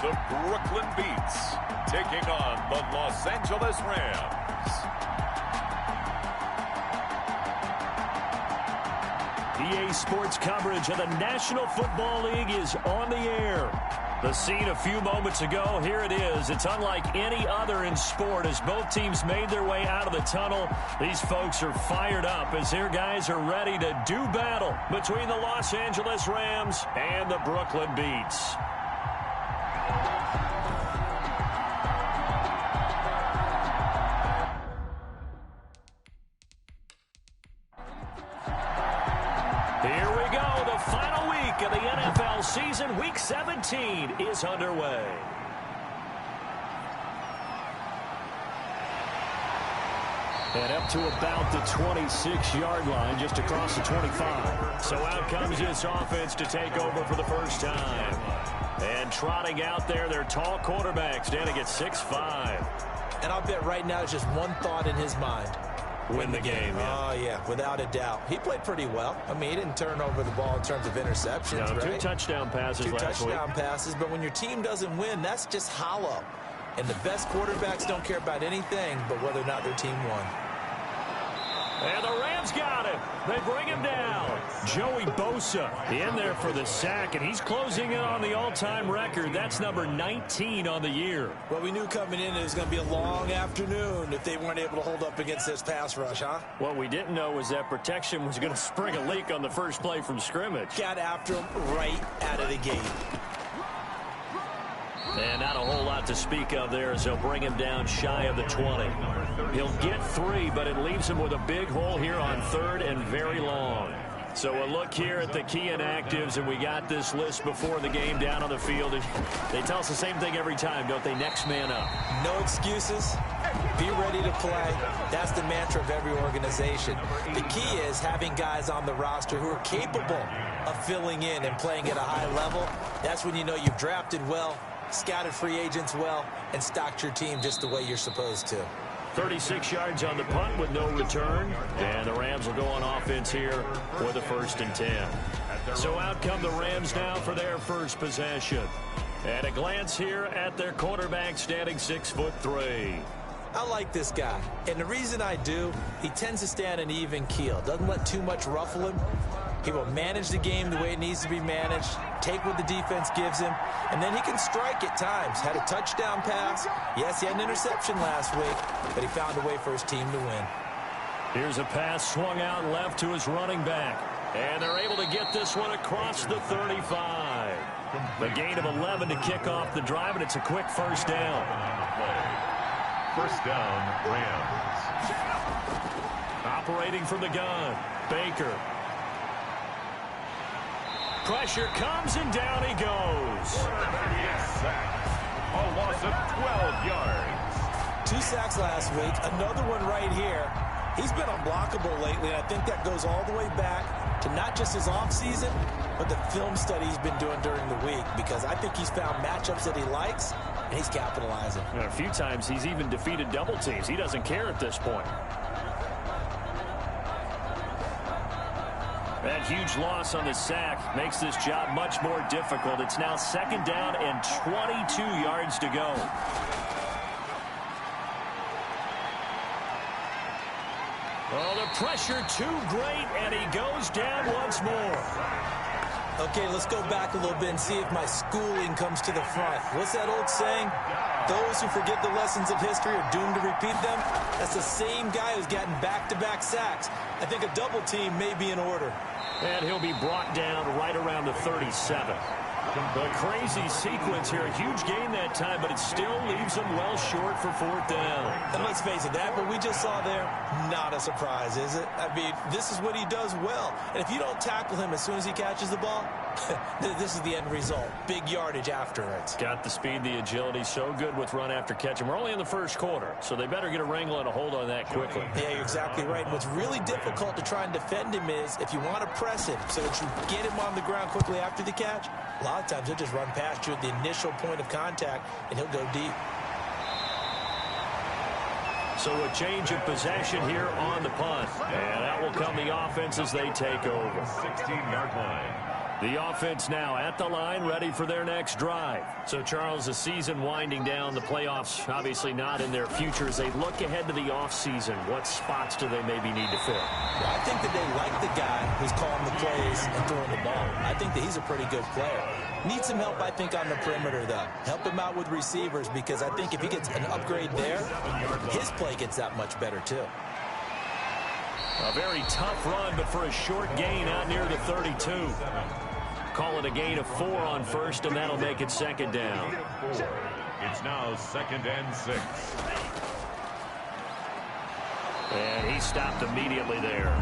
the Brooklyn Beats, taking on the Los Angeles Rams. EA Sports coverage of the National Football League is on the air. The scene a few moments ago, here it is. It's unlike any other in sport as both teams made their way out of the tunnel. These folks are fired up as their guys are ready to do battle between the Los Angeles Rams and the Brooklyn Beats. Here we go. The final week of the NFL season. Week 17 is underway. And up to about the 26-yard line, just across the 25. So out comes this offense to take over for the first time. And trotting out there, their tall quarterback standing at 6'5". And I'll bet right now it's just one thought in his mind. Win the game, yeah. Oh, yeah, without a doubt. He played pretty well. I mean, he didn't turn over the ball in terms of interceptions, no, right? 2 touchdown passes last week. 2 touchdown passes, but when your team doesn't win, that's just hollow. And the best quarterbacks don't care about anything but whether or not their team won. And the Rams got him. They bring him down. Joey Bosa in there for the sack, and he's closing in on the all-time record. That's number 19 on the year. Well, we knew coming in it was going to be a long afternoon if they weren't able to hold up against this pass rush, huh? What we didn't know was that protection was going to spring a leak on the first play from scrimmage. Got after him right out of the gate. And not a whole lot to speak of there as they'll bring him down shy of the 20. He'll get 3, but it leaves him with a big hole here on 3rd and very long. So a look here at the key inactives, and we got this list before the game down on the field. They tell us the same thing every time, don't they? Next man up. No excuses. Be ready to play. That's the mantra of every organization. The key is having guys on the roster who are capable of filling in and playing at a high level. That's when you know you've drafted well, scouted free agents well, and stocked your team just the way you're supposed to. 36 yards on the punt with no return. And the Rams will go on offense here with a 1st and 10. So out come the Rams now for their first possession. And a glance here at their quarterback standing 6'3". I like this guy. And the reason I do, he tends to stand an even keel. Doesn't let too much ruffle him. He will manage the game the way it needs to be managed, take what the defense gives him, and then he can strike at times. Had a touchdown pass. Yes, he had an interception last week, but he found a way for his team to win. Here's a pass swung out left to his running back. And they're able to get this one across the 35. The gain of 11 to kick off the drive, and it's a quick first down. First down, Rams. Operating from the gun, Baker. Pressure comes, and down he goes. Sacked. A loss of 12 yards. 2 sacks last week, another one right here. He's been unblockable lately, and I think that goes all the way back to not just his offseason, but the film study he's been doing during the week, because I think he's found matchups that he likes, and he's capitalizing. And a few times he's even defeated double teams. He doesn't care at this point. That huge loss on the sack makes this job much more difficult. It's now 2nd down and 22 yards to go. Oh, the pressure too great, and he goes down once more. Okay, let's go back a little bit and see if my schooling comes to the front. What's that old saying? Those who forget the lessons of history are doomed to repeat them. That's the same guy who's gotten back-to-back sacks. I think a double team may be in order. And he'll be brought down right around the 37. A crazy sequence here. A huge gain that time, but it still leaves him well short for 4th down. And let's face it, that what we just saw there, not a surprise, is it? I mean, this is what he does well. And if you don't tackle him as soon as he catches the ball, this is the end result. Big yardage afterwards. Got the speed, the agility, so good with run after catch. And we're only in the first quarter, so they better get a wrangle and a hold on that quickly. Yeah, you're exactly right. What's really difficult to try and defend him is if you want to press him so that you get him on the ground quickly after the catch, a lot of times he'll just run past you at the initial point of contact, and he'll go deep. So a change of possession here on the punt. And that will come the offense as they take over. 16-yard line. The offense now at the line, ready for their next drive. So, Charles, the season winding down, the playoffs obviously not in their future. As they look ahead to the offseason, what spots do they maybe need to fill? Well, I think that they like the guy who's calling the plays and throwing the ball. I think that he's a pretty good player. Needs some help, I think, on the perimeter, though. Help him out with receivers, because I think if he gets an upgrade there, his play gets that much better, too. A very tough run, but for a short gain out near the 32. Call it a gain of 4 on first, and that'll make it second down. It's now 2nd and 6. And he stopped immediately there.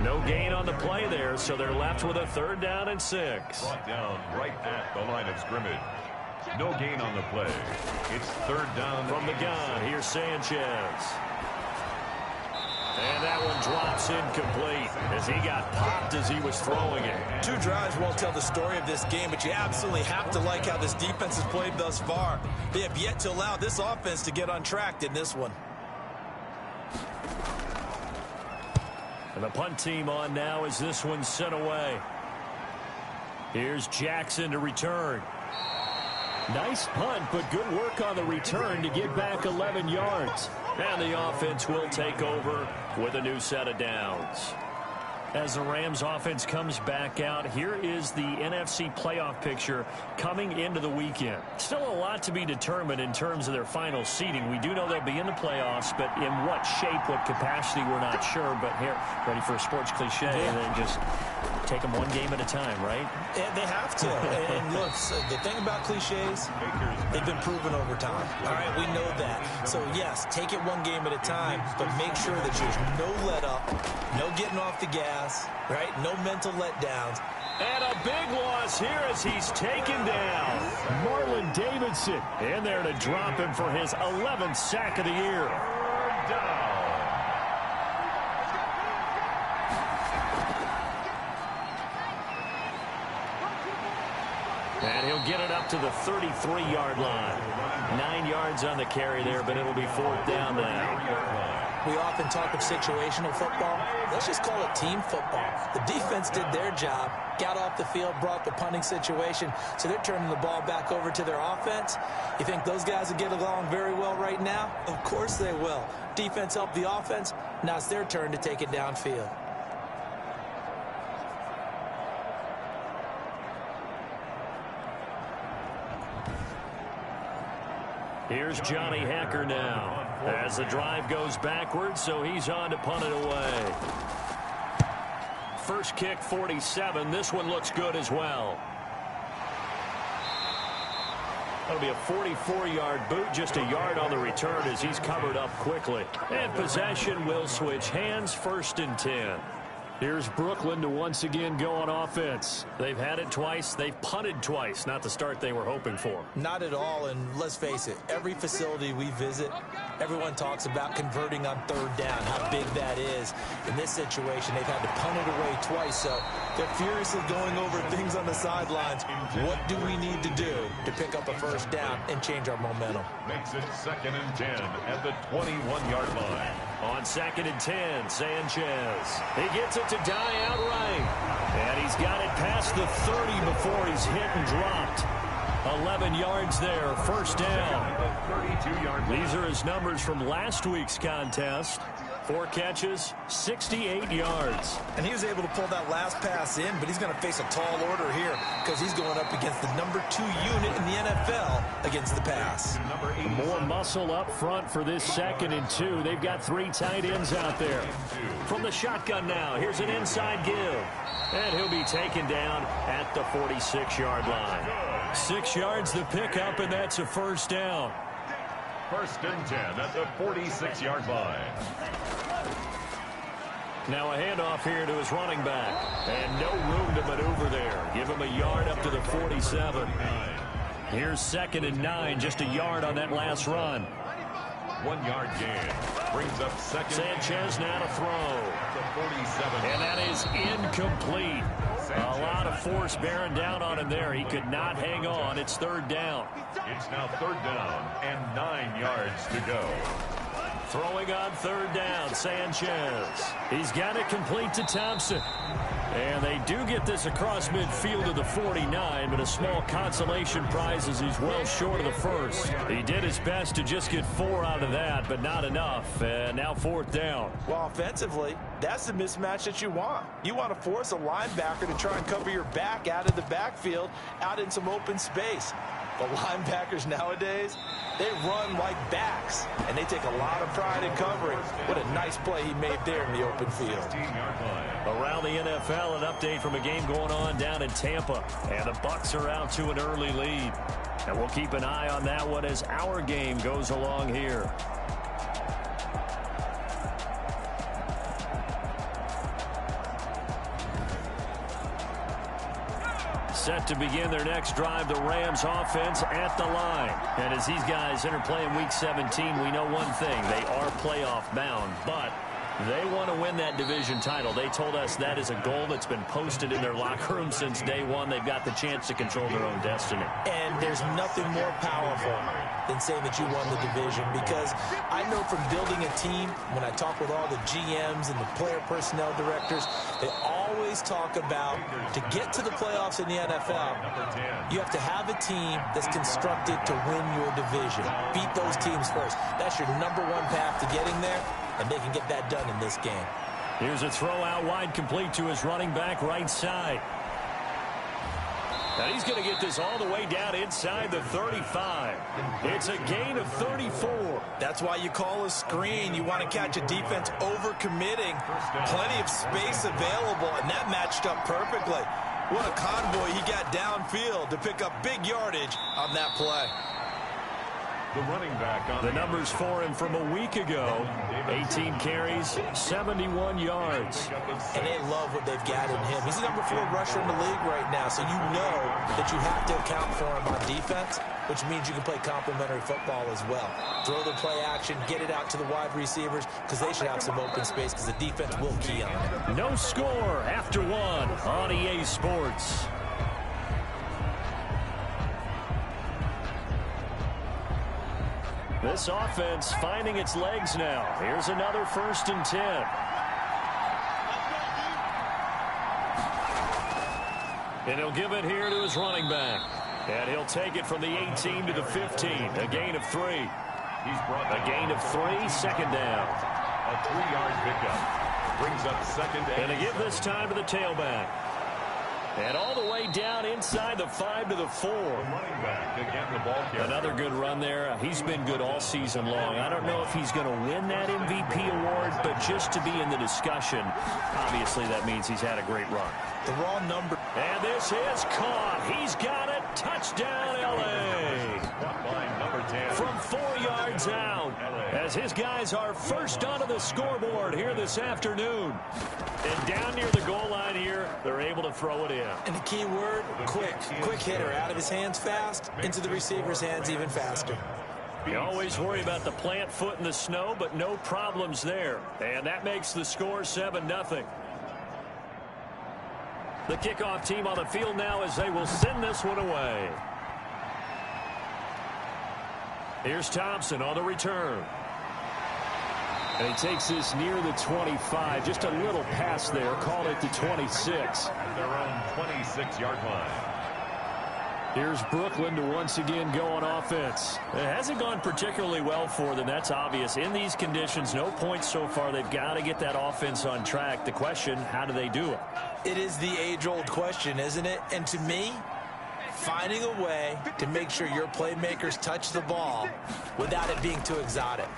No gain on the play there, so they're left with a 3rd down and 6. Brought down right at the line of scrimmage. No gain on the play. It's 3rd down. From the gun, here's Sanchez. And that one drops incomplete as he got popped as he was throwing it. 2 drives won't tell the story of this game, but you absolutely have to like how this defense has played thus far. They have yet to allow this offense to get untracked in this one. And the punt team on now as this one's sent away. Here's Jackson to return. Nice punt, but good work on the return to get back 11 yards. And the offense will take over with a new set of downs. As the Rams offense comes back out, here is the NFC playoff picture coming into the weekend. Still a lot to be determined in terms of their final seeding. We do know they'll be in the playoffs, but in what shape, what capacity, we're not sure. But here, ready for a sports cliche, and then just take them one game at a time, right? Yeah, they have to. And look, so the thing about cliches, they've been proven over time. All right, we know that. So, yes, take it one game at a time, but make sure that there's no let up, no getting off the gas, right? No mental letdowns. And a big loss here as he's taken down. Marlon Davidson in there to drop him for his 11th sack of the year. Down. And he'll get it up to the 33-yard line. 9 yards on the carry there, but it'll be 4th down now. We often talk of situational football. Let's just call it team football. The defense did their job, got off the field, brought the punting situation, so they're turning the ball back over to their offense. You think those guys will get along very well right now? Of course they will. Defense helped the offense. Now it's their turn to take it downfield. Here's Johnny Hacker now as the drive goes backwards, so he's on to punt it away. First kick, 47. This one looks good as well. That'll be a 44-yard boot, just a yard on the return as he's covered up quickly. And possession will switch hands, 1st and 10. Here's Brooklyn to once again go on offense. They've had it twice. They've punted twice. Not the start they were hoping for. Not at all, and let's face it, every facility we visit, everyone talks about converting on 3rd down, how big that is. In this situation, they've had to punt it away twice, so they're furiously going over things on the sidelines. What do we need to do to pick up a 1st down and change our momentum? Makes it 2nd and 10 at the 21-yard line. On 2nd and 10, Sanchez. He gets it to die outright. And he's got it past the 30 before he's hit and dropped. 11 yards there, 1st down. These are his numbers from last week's contest. 4 catches, 68 yards. And he was able to pull that last pass in, but he's going to face a tall order here because he's going up against the number 2 unit in the NFL against the pass. More muscle up front for this 2nd and 2. They've got 3 tight ends out there. From the shotgun now, here's an inside give. And he'll be taken down at the 46-yard line. 6 yards the pickup, and that's a 1st down. 1st and 10 at the 46-yard line. Now a handoff here to his running back. And no room to maneuver there. Give him a yard up to the 47. Here's 2nd and 9, just a yard on that last run. 1 yard gain. Brings up 2nd. Sanchez now to throw. The 47. And that is incomplete. A lot of force bearing down on him there. He could not hang on. It's 3rd down. It's now 3rd down and 9 yards to go. Throwing on 3rd down, Sanchez. He's got it complete to Thompson. And they do get this across midfield to the 49, but a small consolation prize as he's well short of the first. He did his best to just get 4 out of that, but not enough. And now 4th down. Well, offensively, that's the mismatch that you want. You want to force a linebacker to try and cover your back out of the backfield, out in some open space. The linebackers nowadays, they run like backs, and they take a lot of pride in covering. What a nice play he made there in the open field. Around the NFL, an update from a game going on down in Tampa. And the Bucs are out to an early lead. And we'll keep an eye on that one as our game goes along here. Set to begin their next drive, the Rams offense at the line. And as these guys interplay in Week 17, we know one thing. They are playoff bound, but they want to win that division title. They told us that is a goal that's been posted in their locker room since day one. They've got the chance to control their own destiny. And there's nothing more powerful than saying that you won the division, because I know from building a team, when I talk with all the GMs and the player personnel directors, they always talk about, to get to the playoffs in the NFL, you have to have a team that's constructed to win your division. Beat those teams first. That's your #1 path to getting there, and they can get that done in this game. Here's a throw out wide, complete to his running back right side. And he's going to get this all the way down inside the 35. It's a gain of 34. That's why you call a screen. You want to catch a defense overcommitting. Plenty of space available, and that matched up perfectly. What a convoy he got downfield to pick up big yardage on that play. The running back on the numbers for him from a week ago. 18 carries, 71 yards. And they love what they've got in him. He's the #4 rusher in the league right now, so you know that you have to account for him on defense, which means you can play complementary football as well. Throw the play action, get it out to the wide receivers, because they should have some open space, because the defense will key on it. No score after 1 on EA Sports. This offense finding its legs now. Here's another 1st and 10. And he'll give it here to his running back. And he'll take it from the 18 to the 15. A gain of 3. A gain of 3, 2nd down. A 3-yard pickup. Brings up 2nd and to give this time to the tailback. And all the way down inside the 5 to the 4. Another good run there. He's been good all season long. I don't know if he's going to win that MVP award, but just to be in the discussion, obviously that means he's had a great run. The raw number. And this is caught. He's got it. Touchdown, L.A. From 4 yards out, as his guys are first onto the scoreboard here this afternoon. And down near the goal line here, they're able to throw it in. And the key word, quick. Quick hitter. Out of his hands fast, into the receiver's hands even faster. You always worry about the plant foot in the snow, but no problems there. And that makes the score 7-0. The kickoff team on the field now as they will send this one away. Here's Thompson on the return. And he takes this near the 25. Just a little pass there. Call it the 26. Their own 26-yard line. Here's Brooklyn to once again go on offense. It hasn't gone particularly well for them. That's obvious. In these conditions, no points so far. They've got to get that offense on track. The question, how do they do it? It is the age-old question, isn't it? And to me, finding a way to make sure your playmakers touch the ball without it being too exotic.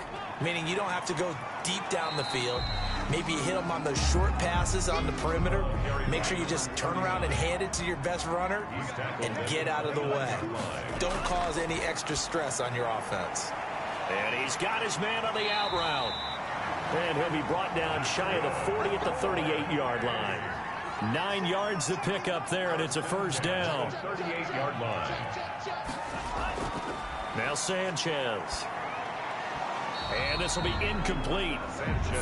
Meaning you don't have to go deep down the field. Maybe you hit them on those short passes on the perimeter. Make sure you just turn around and hand it to your best runner and get out of the way. Don't cause any extra stress on your offense. And he's got his man on the out route. And he'll be brought down shy of the 40 at the 38-yard line. 9 yards to pick up there, and it's a 1st down. 38-yard line. Now Sanchez. And this will be incomplete.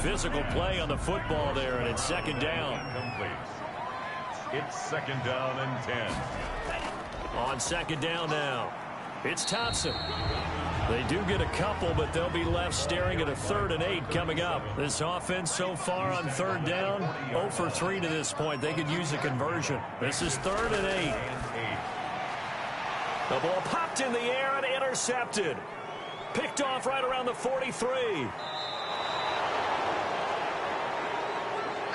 Physical play on the football there, and it's 2nd down. It's 2nd down and 10. On 2nd down now, it's Thompson. They do get a couple, but they'll be left staring at a 3rd and 8 coming up. This offense so far on 3rd down, 0 for 3 to this point. They could use a conversion. This is 3rd and 8. The ball popped in the air and intercepted. Picked off right around the 43.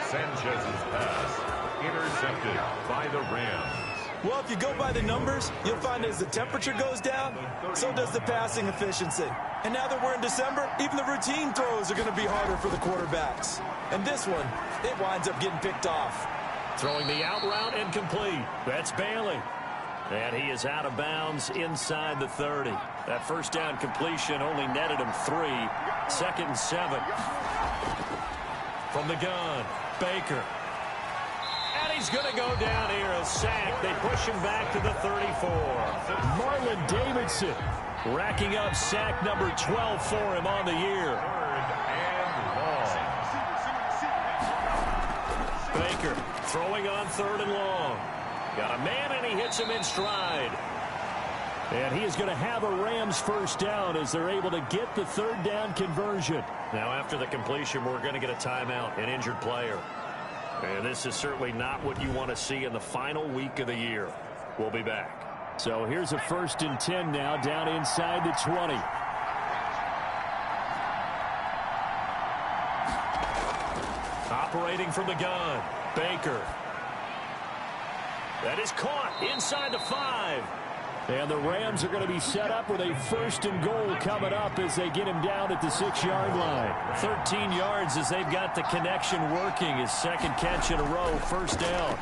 Sanchez's pass intercepted by the Rams. Well, if you go by the numbers, you'll find as the temperature goes down, so does the passing efficiency. And now that we're in December, even the routine throws are going to be harder for the quarterbacks. And this one, it winds up getting picked off. Throwing the out route incomplete. That's Bailey. And he is out of bounds inside the 30. That first down completion only netted him 3. 2nd and 7. From the gun, Baker. And he's going to go down here, a sack. They push him back to the 34. Marlon Davidson racking up sack number 12 for him on the year. 3rd and long. Baker throwing on 3rd and long. Got a man, and he hits him in stride. And he is going to have a Rams first down as they're able to get the 3rd down conversion. Now, after the completion, we're going to get a timeout, an injured player. And this is certainly not what you want to see in the final week of the year. We'll be back. So here's a 1st and 10 now, down inside the 20. Operating from the gun, Baker. That is caught inside the 5. And the Rams are going to be set up with a 1st and goal coming up as they get him down at the 6-yard line. 13 yards as they've got the connection working. His 2nd catch in a row, 1st down.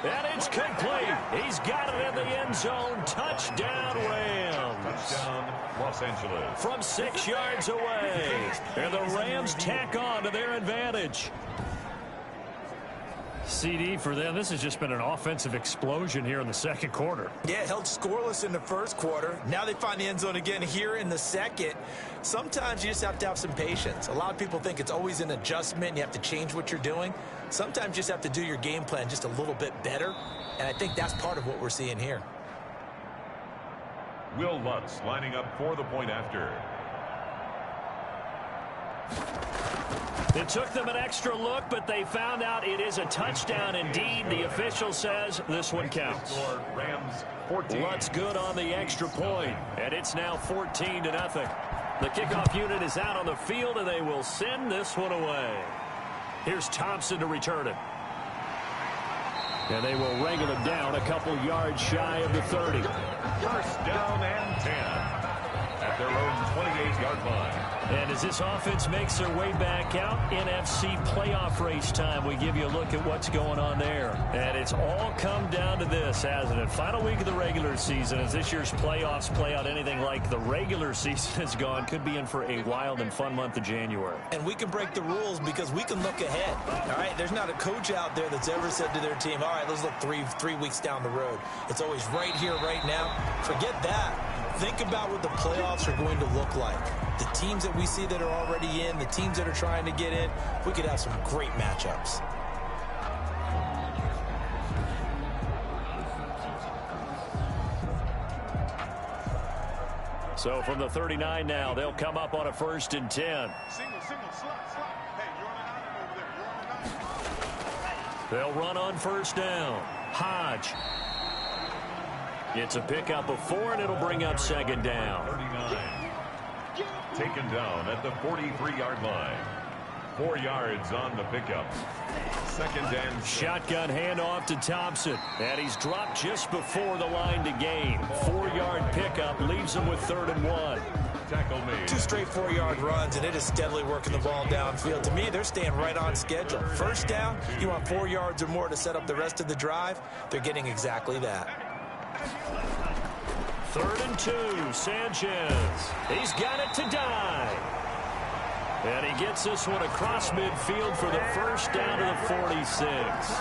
And it's complete. He's got it in the end zone. Touchdown, Rams. Touchdown, Los Angeles. From 6 yards away. And the Rams tack on to their advantage. CD for them. This has just been an offensive explosion here in the 2nd quarter. Yeah, held scoreless in the 1st quarter. Now they find the end zone again here in the 2nd. Sometimes you just have to have some patience. A lot of people think it's always an adjustment. You have to change what you're doing. Sometimes you just have to do your game plan just a little bit better. And I think that's part of what we're seeing here. Will Lutz lining up for the point after. It took them an extra look, but they found out it is a touchdown indeed. The official says this one counts. Rams 14. Lutz good on the extra point, and it's now 14-0. The kickoff unit is out on the field, and they will send this one away. Here's Thompson to return it. And they will wrangle him down a couple yards shy of the 30. 1st down and 10 at their own 28-yard line. And as this offense makes their way back out, NFC playoff race time, we give you a look at what's going on there. And it's all come down to this, hasn't it? Final week of the regular season, as this year's playoffs play out anything like the regular season has gone, could be in for a wild and fun month of January. And we can break the rules because we can look ahead. All right, there's not a coach out there that's ever said to their team, all right, let's look three weeks down the road. It's always right here, right now. Forget that. Think about what the playoffs are going to look like. The teams that we see that are already in, the teams that are trying to get in, we could have some great matchups. So from the 39 now, they'll come up on a 1st and 10. Single, slot. Hey, you're on an island over there. You're on an island. They'll run on 1st down. Hodge. It's a pickup of 4, and it'll bring up 2nd down. 39. Taken down at the 43-yard line. 4 yards on the pickup. 2nd and Shotgun handoff to Thompson. And he's dropped just before the line to gain. 4-yard pickup leaves him with 3rd and 1. tackle made. 2 straight 4-yard runs, and it is steadily working the ball downfield. To me, they're staying right on schedule. 1st down, you want 4 yards or more to set up the rest of the drive. They're getting exactly that. 3rd and 2, Sanchez. He's got it to die. And he gets this one across midfield for the 1st down to the 46.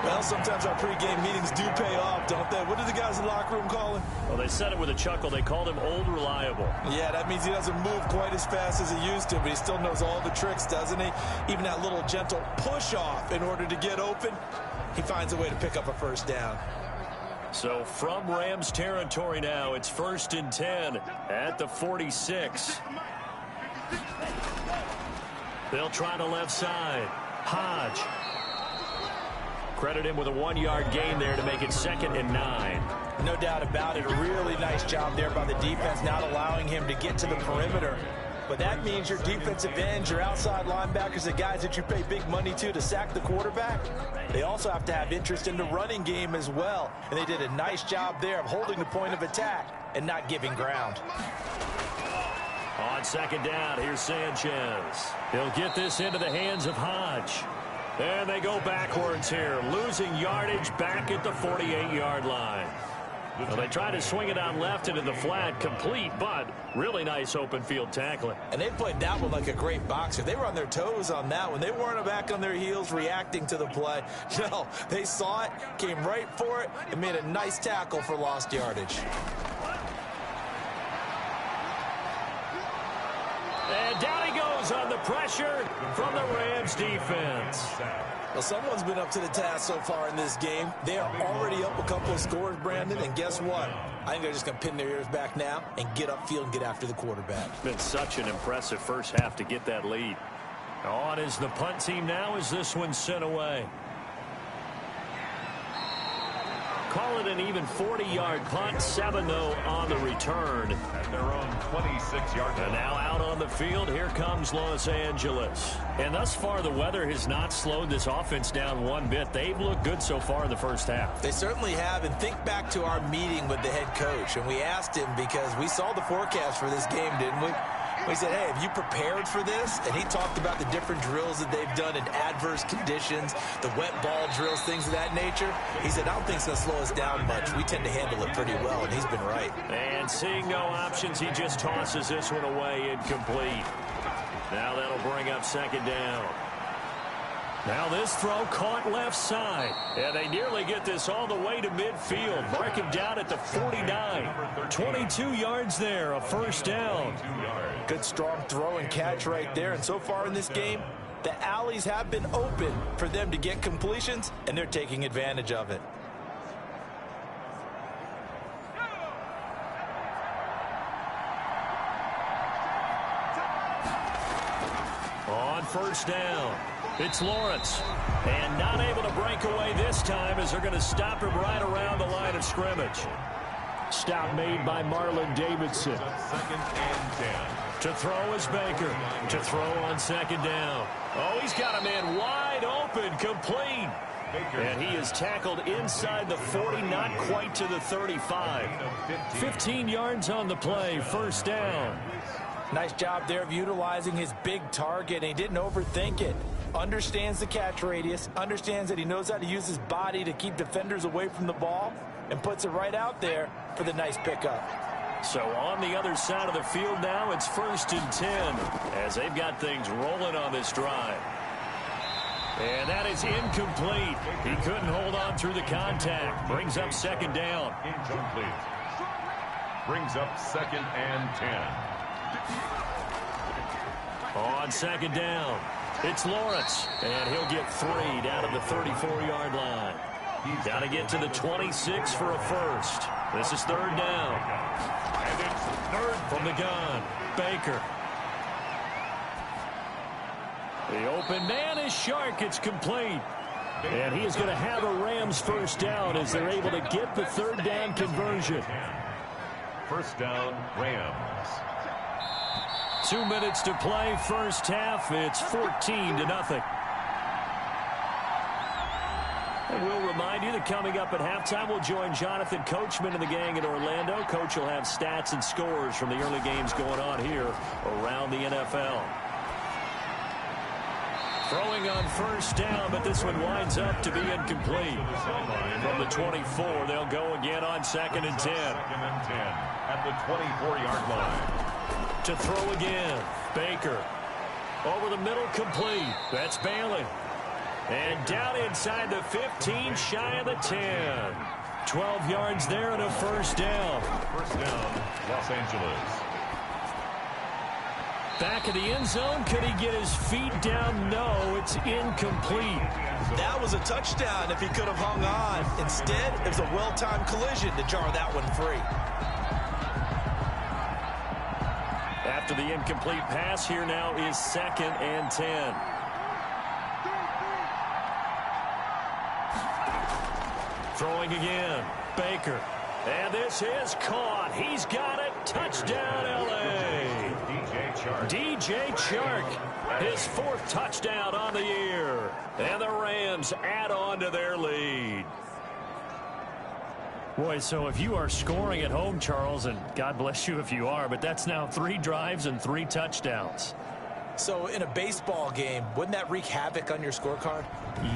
Well, sometimes our pregame meetings do pay off, don't they? What do the guys in the locker room call him? Well, they said it with a chuckle. They called him Old Reliable. Yeah, that means he doesn't move quite as fast as he used to, but he still knows all the tricks, doesn't he? Even that little gentle push-off in order to get open, he finds a way to pick up a 1st down. So from Rams territory now, it's 1st and 10 at the 46. They'll try the left side. Hodge. Credit him with a 1-yard gain there to make it 2nd and 9. No doubt about it. A really nice job there by the defense, not allowing him to get to the perimeter. But that means your defensive ends, your outside linebackers, the guys that you pay big money to sack the quarterback, they also have to have interest in the running game as well. And they did a nice job there of holding the point of attack and not giving ground. On 2nd down, here's Sanchez. He'll get this into the hands of Hodge. And they go backwards here, losing yardage back at the 48-yard line. Well, they try to swing it on left into the flat, complete, but really nice open field tackling. And they played that one like a great boxer. They were on their toes on that one. They weren't back on their heels reacting to the play. No, they saw it, came right for it, and made a nice tackle for lost yardage. And down he goes on the pressure from the Rams defense. Well, someone's been up to the task so far in this game. They are already up a couple of scores, Brandon, and guess what? I think they're just going to pin their ears back now and get upfield and get after the quarterback. It's been such an impressive first half to get that lead. On is the punt team now as this one's sent away. Call it an even 40-yard punt, 7 though on the return. At their own 26-yard line. And now out on the field, here comes Los Angeles. And thus far, the weather has not slowed this offense down one bit. They've looked good so far in the first half. They certainly have, and think back to our meeting with the head coach, and we asked him because we saw the forecast for this game, didn't we? We said, hey, have you prepared for this? And he talked about the different drills that they've done in adverse conditions, the wet ball drills, things of that nature. He said, I don't think it's going to slow us down much. We tend to handle it pretty well, and he's been right. And seeing no options, he just tosses this one away incomplete. Now that'll bring up 2nd down. Now this throw caught left side. And they nearly get this all the way to midfield. Mark him down at the 49. 22 yards there, a 1st down. Good strong throw and catch right there. And so far in this game, the alleys have been open for them to get completions, and they're taking advantage of it. On 1st down, it's Lawrence. And not able to break away this time as they're going to stop him right around the line of scrimmage. Stop made by Marlon Davidson. 2nd and 10. To throw is Baker. To throw on 2nd down. Oh, he's got a man wide open, complete. And he is tackled inside the 40, not quite to the 35. 15 yards on the play, 1st down. Nice job there of utilizing his big target, and he didn't overthink it. Understands the catch radius, understands that he knows how to use his body to keep defenders away from the ball, and puts it right out there for the nice pickup. So on the other side of the field now, it's 1st and 10 as they've got things rolling on this drive. And that is incomplete. He couldn't hold on through the contact. Brings up 2nd down. Incomplete. Brings up 2nd and 10. On 2nd down, it's Lawrence, and he'll get 3 down at the 34-yard line. He's got to get to the 26 for a 1st. This is 3rd down. And it's 3rd from the gun. Baker. The open man is Shark. It's complete. And he is going to have a Rams 1st down as they're able to get the 3rd down conversion. 1st down, Rams. 2 minutes to play, 1st half. It's 14-0. And we'll remind you that coming up at halftime, we'll join Jonathan Coachman and the gang in Orlando. Coach will have stats and scores from the early games going on here around the NFL. Throwing on 1st down, but this one winds up to be incomplete. From the 24, they'll go again on 2nd and 10. 2nd and 10 at the 24-yard line. To throw again, Baker. Over the middle, complete. That's Bailey. And down inside the 15, shy of the 10. 12 yards there and a 1st down. 1st down, Los Angeles. back of the end zone. Could he get his feet down? No, it's incomplete. That was a touchdown if he could have hung on. Instead, it was a well-timed collision to jar that one free. After the incomplete pass, here now is 2nd and 10. Throwing again, Baker. And this is caught. He's got it. Touchdown, L.A. DJ Chark, his 4th touchdown on the year. And the Rams add on to their lead. Boy, so if you are scoring at home, Charles, and God bless you if you are, but that's now 3 drives and 3 touchdowns. So in a baseball game, wouldn't that wreak havoc on your scorecard?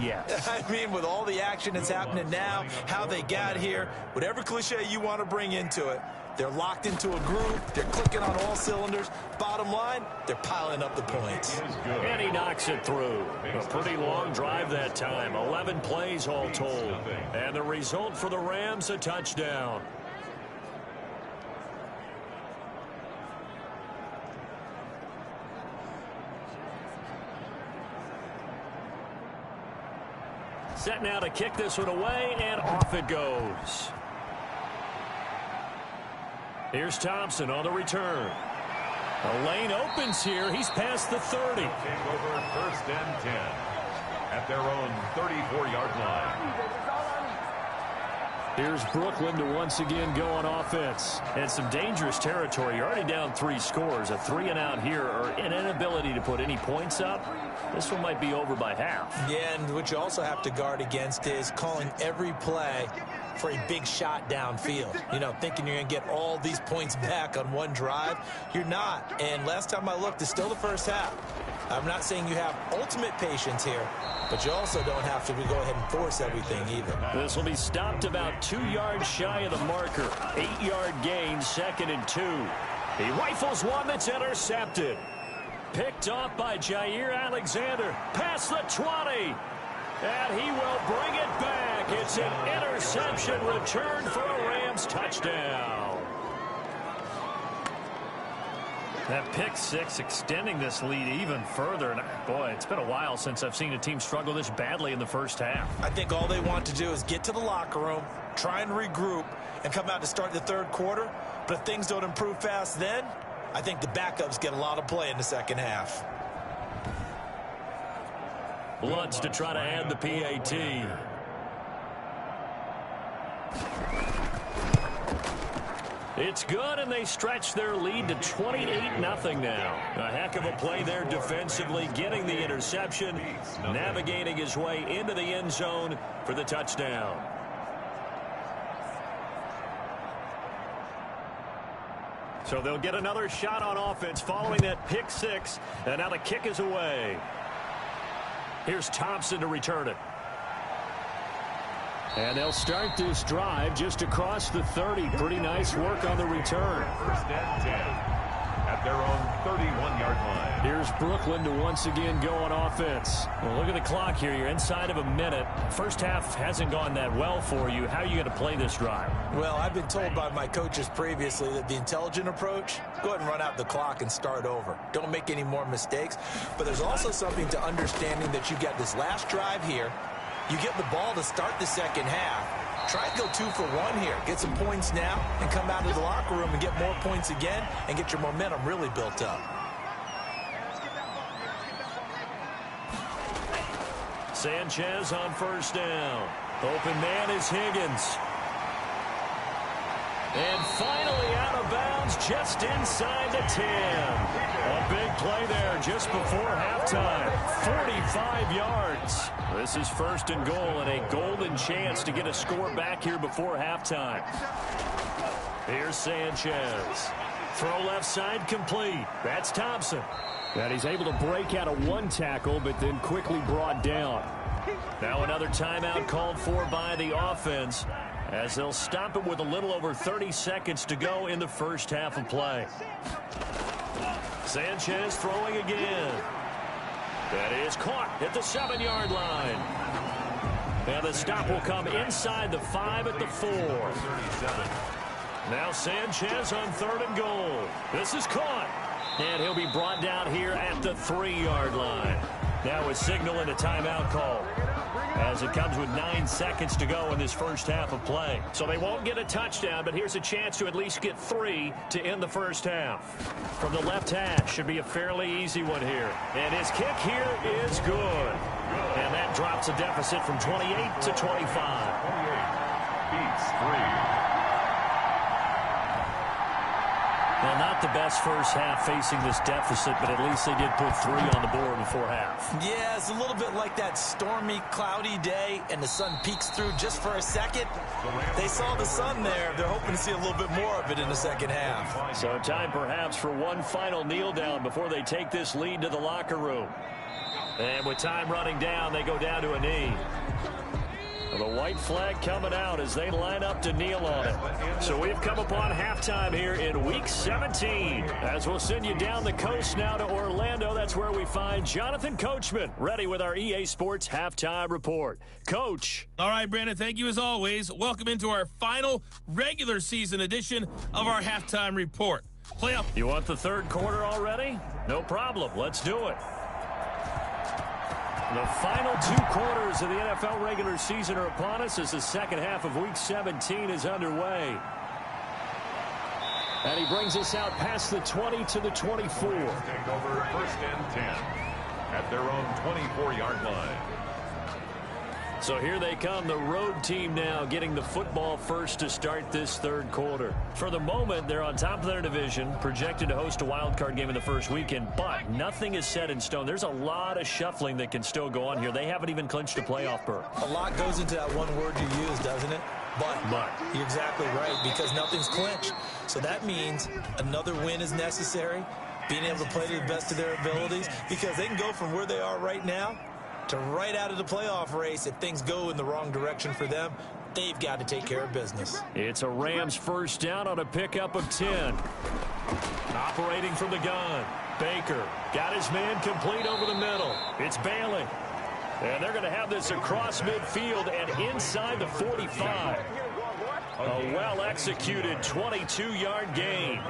Yes. I mean, with all the action that's happening now, how they got here, whatever cliche you want to bring into it, they're locked into a groove, they're clicking on all cylinders. Bottom line, they're piling up the points. And he knocks it through. A pretty long drive that time, 11 plays all told. And the result for the Rams, a touchdown. Set now to kick this one away, and off it goes. Here's Thompson on the return. The lane opens here. He's past the 30. Take over 1st and 10 at their own 34-yard line. Here's Brooklyn to once again go on offense. And some dangerous territory. You're already down 3 scores. A 3-and-out here, or an inability to put any points up. This one might be over by half. Yeah, and what you also have to guard against is calling every play for a big shot downfield. You know, thinking you're going to get all these points back on one drive. You're not. And last time I looked, it's still the first half. I'm not saying you have ultimate patience here, but you also don't have to go ahead and force everything either. This will be stopped about 2 yards shy of the marker. 8-yard gain, 2nd and 2. He rifles one that's intercepted. Picked off by Jair Alexander. Past the 20. And he will bring it back. It's an interception return for a Rams touchdown. That pick 6 extending this lead even further. And boy, it's been a while since I've seen a team struggle this badly in the first half. I think all they want to do is get to the locker room, try and regroup, and come out to start the 3rd quarter. But if things don't improve fast then, I think the backups get a lot of play in the 2nd half. Lutz to try to add the PAT. It's good, and they stretch their lead to 28-0 now. A heck of a play there defensively, getting the interception, navigating his way into the end zone for the touchdown. So they'll get another shot on offense following that pick 6, and now the kick is away. Here's Thompson to return it. And they'll start this drive just across the 30. Pretty nice work on the return. 1st and 10 at their own 31-yard line. Here's Brooklyn to once again go on offense. Well, look at the clock here. You're inside of a minute. First half hasn't gone that well for you. How are you going to play this drive? Well, I've been told by my coaches previously that the intelligent approach, go ahead and run out the clock and start over. Don't make any more mistakes. But there's also something to understanding that you got this last drive here. You get the ball to start the 2nd half. Try and go 2 for 1 here. Get some points now and come out of the locker room and get more points again and get your momentum really built up. Sanchez on 1st down. Open man is Higgins. And finally out of bounds just inside the 10. A big play there just before halftime. 45 yards. This is 1st and goal and a golden chance to get a score back here before halftime. Here's Sanchez. Throw left side complete. That's Thompson. And he's able to break out of 1 tackle, but then quickly brought down. Now another timeout called for by the offense, as they'll stop it with a little over 30 seconds to go in the first half of play. Sanchez throwing again. That is caught at the 7-yard line. And the stop will come inside the 5 at the 4. Now Sanchez on 3rd and goal. This is caught. And he'll be brought down here at the 3-yard line. Now a signal and a timeout call, as it comes with 9 seconds to go in this first half of play. So they won't get a touchdown, but here's a chance to at least get 3 to end the first half. From the left hash, should be a fairly easy one here. And his kick here is good. And that drops a deficit from 28 to 25. 28 beats 3. Well, not the best first half facing this deficit, but at least they did put 3 on the board before half. Yeah, it's a little bit like that stormy, cloudy day, and the sun peeks through just for a second. They saw the sun there. They're hoping to see a little bit more of it in the second half. So time perhaps for one final kneel down before they take this lead to the locker room. And with time running down, they go down to a knee. The white flag coming out as they line up to kneel on it. So we've come upon halftime here in Week 17. As we'll send you down the coast now to Orlando, that's where we find Jonathan Coachman, ready with our EA Sports Halftime Report. Coach. All right, Brandon, thank you as always. Welcome into our final regular season edition of our Halftime Report. Playoff. You want the third quarter already? No problem. Let's do it. The final 2 quarters of the NFL regular season are upon us as the second half of Week 17 is underway. And he brings us out past the 20 to the 24. Take over first and 10 at their own 24-yard line. So here they come, the road team now getting the football first to start this third quarter. For the moment, they're on top of their division, projected to host a wild card game in the first weekend, but nothing is set in stone. There's a lot of shuffling that can still go on here. They haven't even clinched a playoff berth. A lot goes into that one word you use, doesn't it? But. You're exactly right, because nothing's clinched. So that means another win is necessary, being able to play to the best of their abilities, because they can go from where they are right now to right out of the playoff race. If things go in the wrong direction for them, they've got to take care of business. It's a Rams first down on a pickup of 10. Operating from the gun, Baker got his man complete over the middle. It's Bailey. And they're going to have this across midfield and inside the 45. A well-executed 22-yard gain.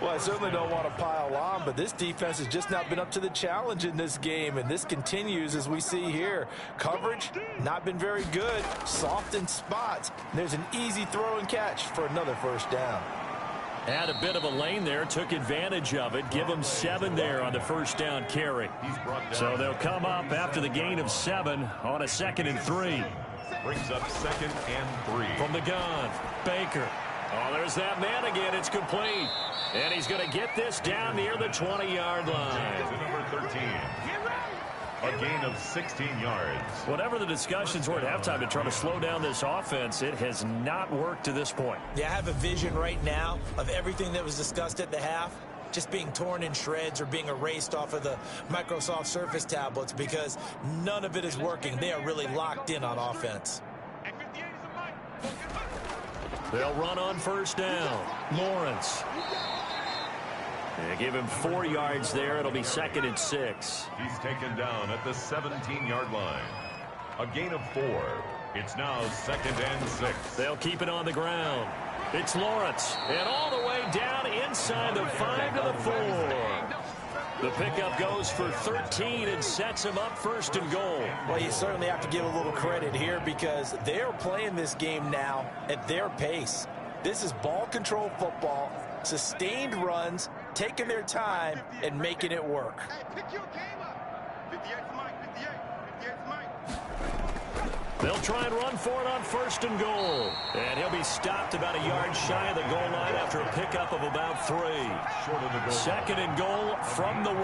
Well, I certainly don't want to pile on, but this defense has just not been up to the challenge in this game, and this continues as we see here. Coverage, not been very good, soft in spots. There's an easy throw and catch for another first down. Had a bit of a lane there, took advantage of it. Give them 7 there on the first down carry. So they'll come up after the gain of 7 on a 2nd and 3. Brings up 2nd and 3. From the gun, Baker. Oh, there's that man again. It's complete. And he's going to get this down near the 20-yard line. To number 13. A gain of 16 yards. Whatever the discussions were at halftime to try to slow down this offense, it has not worked to this point. Yeah, I have a vision right now of everything that was discussed at the half just being torn in shreds or being erased off of the Microsoft Surface tablets, because none of it is working. They are really locked in on offense. They'll run on first down. Lawrence. They give him 4 yards there. It'll be 2nd and 6. He's taken down at the 17-yard line. A gain of 4. It's now 2nd and 6. They'll keep it on the ground. It's Lawrence. And all the way down inside the 5 to the 4. The pickup goes for 13 and sets him up 1st and goal. Well, you certainly have to give a little credit here, because they're playing this game now at their pace. This is ball control football, sustained runs, taking their time and making it work. Hey, pick your game up. 58's Mike, 58's Mike. They'll try and run for it on 1st and goal. And he'll be stopped about a yard shy of the goal line after a pickup of about 3. Short of the goal. 2nd and goal from the 1.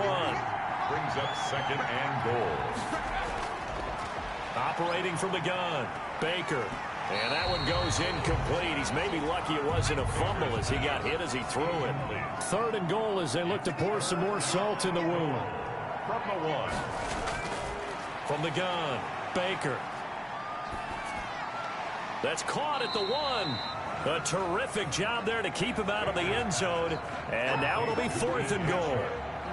Brings up 2nd and goal. Operating from the gun, Baker. And that one goes incomplete. He's maybe lucky it wasn't a fumble as he got hit as he threw it. 3rd and goal as they look to pour some more salt in the wound. From the 1. From the gun, Baker. That's caught at the 1. A terrific job there to keep him out of the end zone. And now it'll be 4th and goal.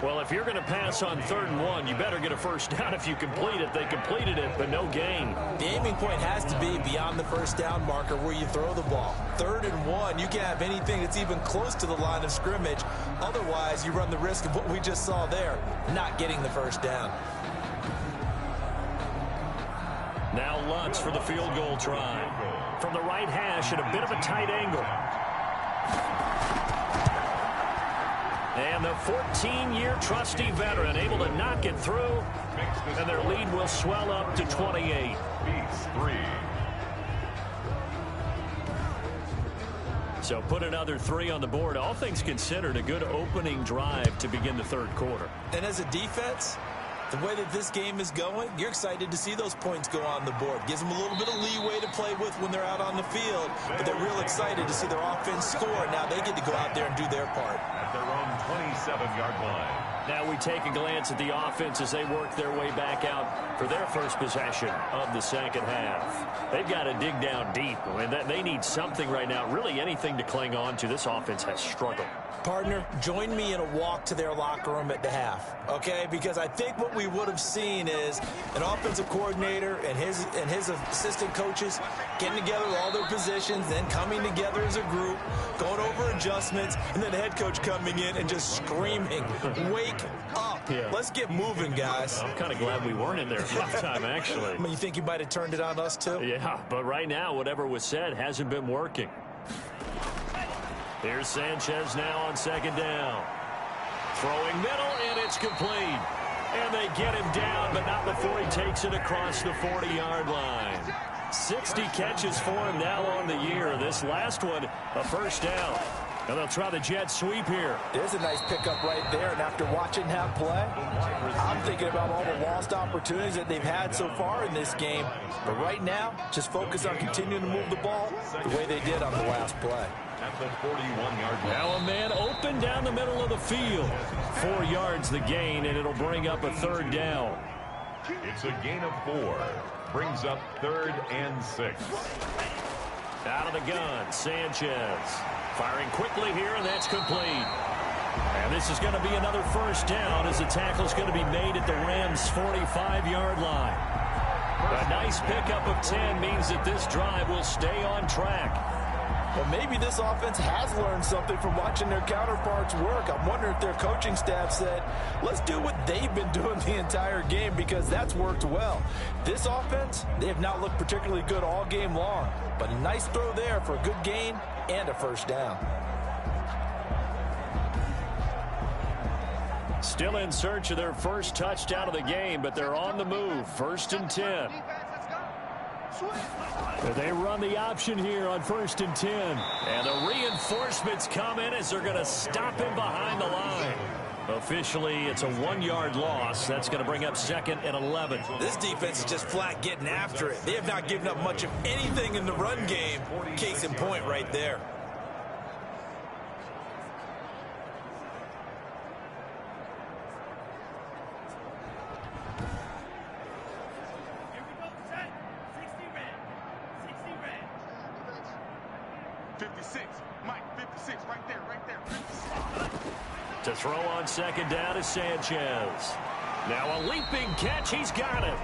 Well, if you're going to pass on 3rd and 1, you better get a first down if you complete it. They completed it, but no gain. The aiming point has to be beyond the first down marker where you throw the ball. 3rd and 1, you can't have anything that's even close to the line of scrimmage. Otherwise, you run the risk of what we just saw there, not getting the first down. Now Lutz for the field goal try. From the right hash at a bit of a tight angle. And the 14-year trusty veteran able to knock it through, and their lead will swell up to 28. So put another 3 on the board. All things considered, a good opening drive to begin the 3rd quarter. And as a defense, the way that this game is going, you're excited to see those points go on the board. Gives them a little bit of leeway to play with when they're out on the field, but they're real excited to see their offense score. Now they get to go out there and do their part. At their own 27-yard line. Now we take a glance at the offense as they work their way back out for their first possession of the second half. They've got to dig down deep. I mean, they need something right now, really anything to cling on to. This offense has struggled. Partner, join me in a walk to their locker room at the half, okay? Because I think what we would have seen is an offensive coordinator and his assistant coaches getting together all their positions, then coming together as a group, going over adjustments, and then the head coach coming in and just screaming, wake up. Yeah. Let's get moving, guys. I'm kind of glad we weren't in there at halftime, actually. I mean, you think you might have turned it on us, too? Yeah, but right now, whatever was said hasn't been working. Here's Sanchez now on 2nd down. Throwing middle, and it's complete. And they get him down, but not before he takes it across the 40-yard line. 60 catches for him now on the year. This last one, a first down. And they'll try the jet sweep here. There's a nice pickup right there, and after watching him play, I'm thinking about all the lost opportunities that they've had so far in this game. But right now, just focus on continuing to move the ball the way they did on the last play. At the 41-yard line. Now a man open down the middle of the field. 4 yards the gain, and it'll bring up a 3rd down. It's a gain of 4. Brings up 3rd and 6. Out of the gun, Sanchez. Firing quickly here, and that's complete. And this is going to be another first down as the tackle's going to be made at the Rams' 45-yard line. A nice pickup of 10 means that this drive will stay on track. Well, maybe this offense has learned something from watching their counterparts work. I'm wondering if their coaching staff said, let's do what they've been doing the entire game, because that's worked well. This offense, they have not looked particularly good all game long, but a nice throw there for a good gain and a first down. Still in search of their first touchdown of the game, but they're on the move. 1st and 10. They run the option here on 1st and 10. And the reinforcements come in as they're going to stop him behind the line. Officially, it's a 1-yard loss. That's going to bring up 2nd and 11. This defense is just flat getting after it. They have not given up much of anything in the run game. Case in point right there. To throw on 2nd down is Sanchez. Now a leaping catch. He's got it.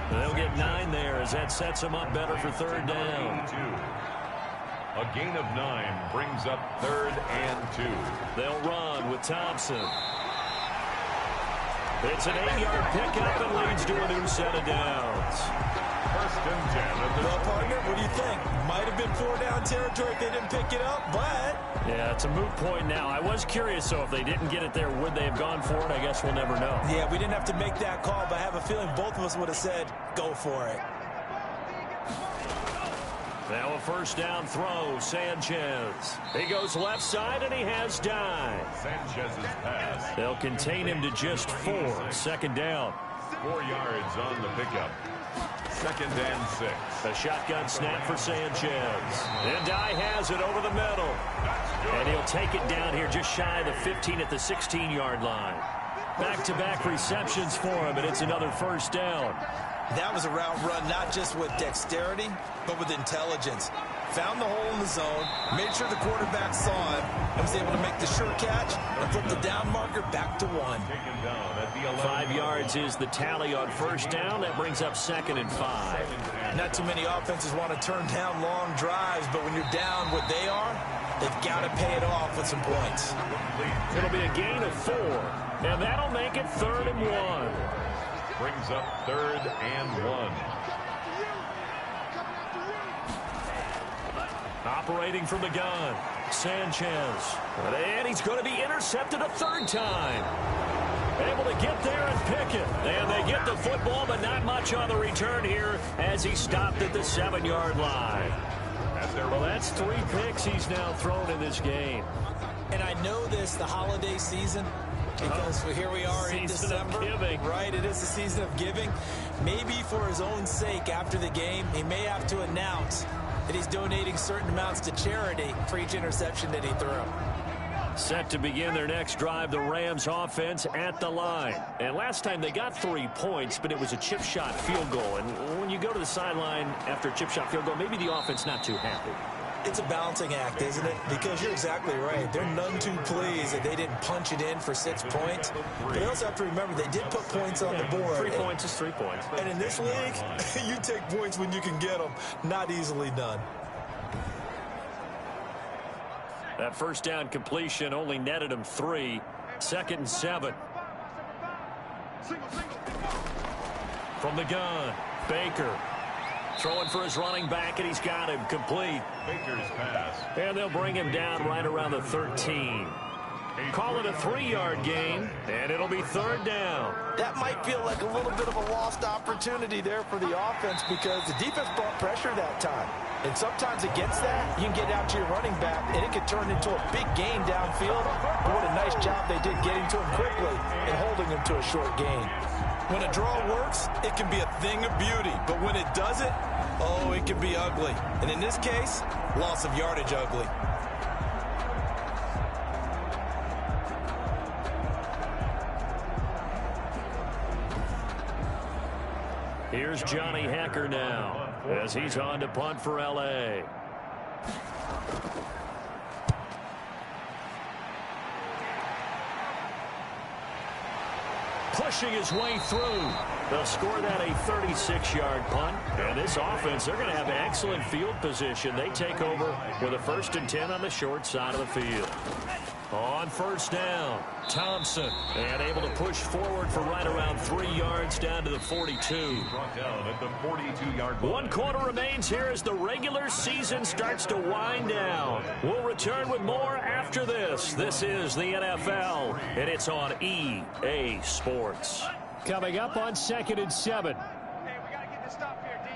They'll get 9 there as that sets him up better for 3rd down. A gain of 9 brings up 3rd and 2. They'll run with Thompson. It's an 8-yard pickup and leads to a new set of downs. 1st and 10. Well, partner, what do you think? Might have been 4-down territory if they didn't pick it up, but... Yeah, it's a moot point now. I was curious, so if they didn't get it there, would they have gone for it? I guess we'll never know. Yeah, we didn't have to make that call, but I have a feeling both of us would have said, go for it. Now a first down throw, Sanchez. He goes left side, and he has dive. Sanchez's pass. They'll contain him to just 4. 2nd down. 4 yards on the pickup. 2nd and 6. A shotgun snap for Sanchez. And Dye has it over the middle. And he'll take it down here just shy of the 15 at the 16-yard line. Back-to-back receptions for him, and it's another first down. That was a route run not just with dexterity, but with intelligence. found the hole in the zone, made sure the quarterback saw it, and was able to make the sure catch and flip the down marker back to 1. 5 yards is the tally on first down. That brings up 2nd and 5. Not too many offenses want to turn down long drives, but when you're down what they are, they've got to pay it off with some points. It'll be a gain of 4, and that'll make it 3rd and 1. Brings up 3rd and 1. Operating from the gun, Sanchez. And he's going to be intercepted a 3rd time. Able to get there and pick it. And they get the football, but not much on the return here as he stopped at the 7-yard line. Well, that's 3 picks he's now thrown in this game. And I know this, the holiday season, because here we are in December. Right, it is the season of giving. Maybe for his own sake after the game, he may have to announce that he's donating certain amounts to charity for each interception that he threw. Set to begin their next drive, the Rams offense at the line. And last time they got 3 points, but it was a chip shot field goal. And when you go to the sideline after a chip shot field goal, maybe the offense not too happy. It's a balancing act, isn't it? Because you're exactly right. They're none too pleased that they didn't punch it in for 6 points. But they also have to remember they did put points on the board. 3 points is 3 points. And in this league, you take points when you can get them. Not easily done. That first down completion only netted him 3. 2nd and 7. From the gun, Baker. Throwing for his running back, and he's got him complete. Baker's pass. And they'll bring him down right around the 13. Call it a 3-yard gain, and it'll be 3rd down. That might feel like a little bit of a lost opportunity there for the offense because the defense brought pressure that time. And sometimes against that, you can get out to your running back, and it can turn into a big gain downfield. But what a nice job they did getting to him quickly and holding him to a short gain. When a draw works, it can be a thing of beauty. But when it doesn't, oh, it can be ugly. And in this case, loss of yardage ugly. Here's Johnny Hecker now as he's on to punt for L.A. Pushing his way through. They'll score that a 36-yard punt. And this offense, they're going to have excellent field position. They take over with a 1st and 10 on the short side of the field. On first down, Thompson, and able to push forward for right around 3 yards down to the 42. Brought down at the 42-yard line. 1 quarter remains here as the regular season starts to wind down. We'll return with more after this. This is the NFL, and it's on EA Sports. Coming up on 2nd and 7. Hey, we got to get this stop here, D.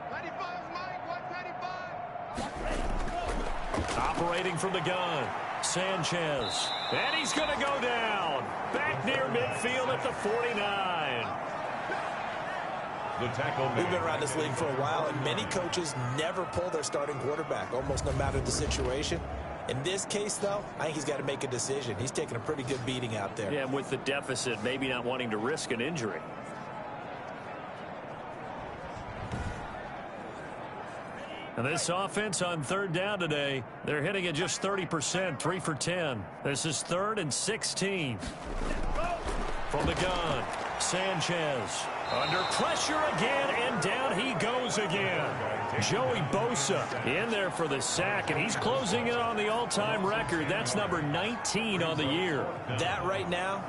95, Mike, 195. Operating from the gun, Sanchez. And he's going to go down. Back near midfield at the 49. The tackle. We've been around this league for a while, and many coaches never pull their starting quarterback, almost no matter the situation. In this case, though, I think he's got to make a decision. He's taking a pretty good beating out there. Yeah, and with the deficit, maybe not wanting to risk an injury. And this offense on 3rd down today, they're hitting at just 30%, 3 for 10. This is 3rd and 16. From the gun, Sanchez. Under pressure again, and down he goes again. Joey Bosa in there for the sack, and he's closing in on the all-time record. That's number 19 on the year. That right now,